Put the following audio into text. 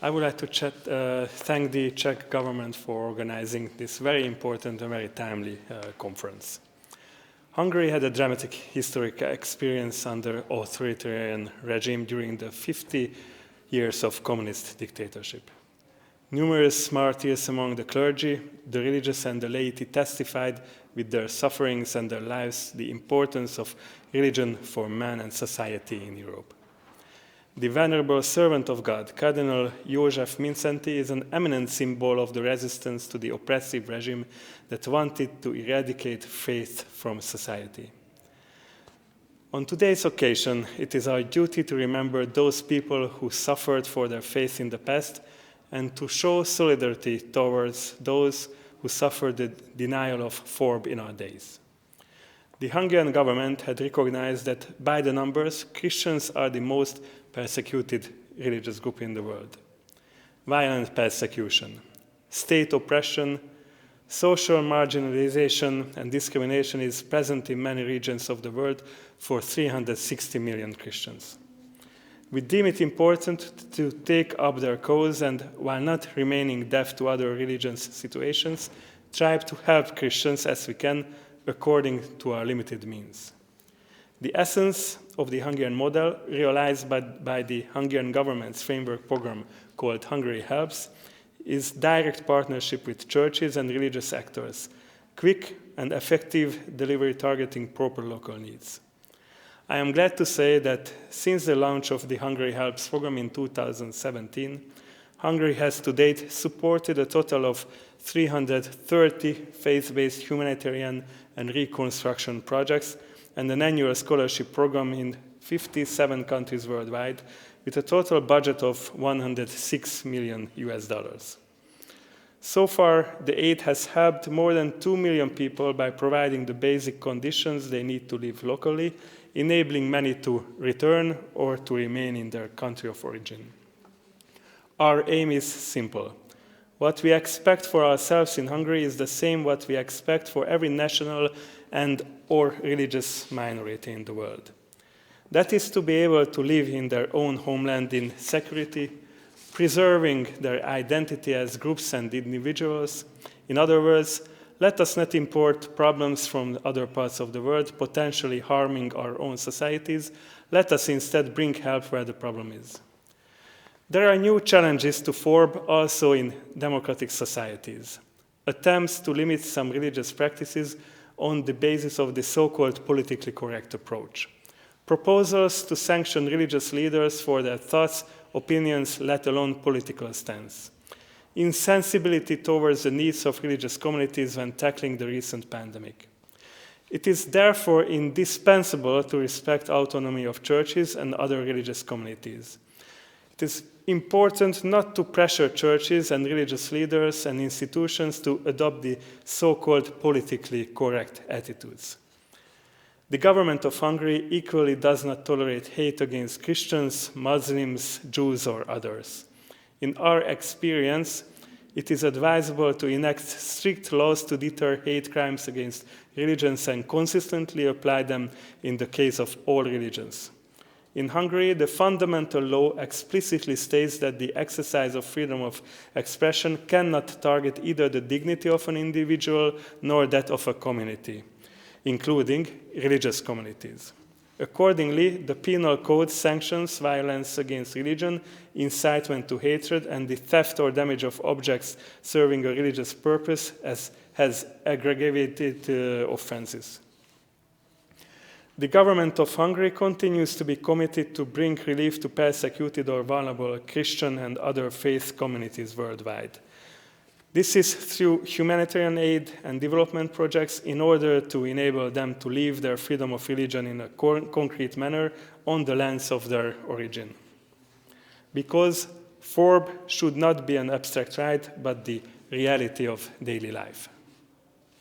I would like to thank the Czech government for organizing this very important and very timely conference. Hungary had a dramatic historic experience under authoritarian regime during the 50 years of communist dictatorship. Numerous martyrs among the clergy, the religious and the laity testified with their sufferings and their lives the importance of religion for man and society in Europe. The venerable servant of God, Cardinal József Mindszenty, is an eminent symbol of the resistance to the oppressive regime that wanted to eradicate faith from society. On today's occasion, it is our duty to remember those people who suffered for their faith in the past and to show solidarity towards those who suffered the denial of FORB in our days. The Hungarian government had recognized that by the numbers, Christians are the most persecuted religious group in the world. Violent persecution, state oppression, social marginalization and discrimination is present in many regions of the world for 360 million Christians. We deem it important to take up their cause and, while not remaining deaf to other religious situations, try to help Christians as we can according to our limited means. The essence of the Hungarian model, realized by the Hungarian government's framework program called Hungary Helps, is direct partnership with churches and religious actors, quick and effective delivery targeting proper local needs. I am glad to say that since the launch of the Hungary Helps program in 2017, Hungary has to date supported a total of 330 faith-based humanitarian and reconstruction projects and an annual scholarship program in 57 countries worldwide with a total budget of $106 million. So far, the aid has helped more than 2 million people by providing the basic conditions they need to live locally, enabling many to return or to remain in their country of origin. Our aim is simple. What we expect for ourselves in Hungary is the same what we expect for every national and/or religious minority in the world. That is to be able to live in their own homeland in security, preserving their identity as groups and individuals. In other words, let us not import problems from other parts of the world, potentially harming our own societies. Let us instead bring help where the problem is. There are new challenges to FORB also in democratic societies. Attempts to limit some religious practices on the basis of the so-called politically correct approach. Proposals to sanction religious leaders for their thoughts, opinions, let alone political stance. Insensibility towards the needs of religious communities when tackling the recent pandemic. It is therefore indispensable to respect autonomy of churches and other religious communities. It is important not to pressure churches and religious leaders and institutions to adopt the so-called politically correct attitudes. The government of Hungary equally does not tolerate hate against Christians, Muslims, Jews, or others. In our experience, it is advisable to enact strict laws to deter hate crimes against religions and consistently apply them in the case of all religions. In Hungary, the fundamental law explicitly states that the exercise of freedom of expression cannot target either the dignity of an individual nor that of a community, including religious communities. Accordingly, the penal code sanctions violence against religion, incitement to hatred, and the theft or damage of objects serving a religious purpose as aggravated offenses. The government of Hungary continues to be committed to bring relief to persecuted or vulnerable Christian and other faith communities worldwide. This is through humanitarian aid and development projects in order to enable them to live their freedom of religion in a concrete manner on the lands of their origin. Because FORB should not be an abstract right, but the reality of daily life.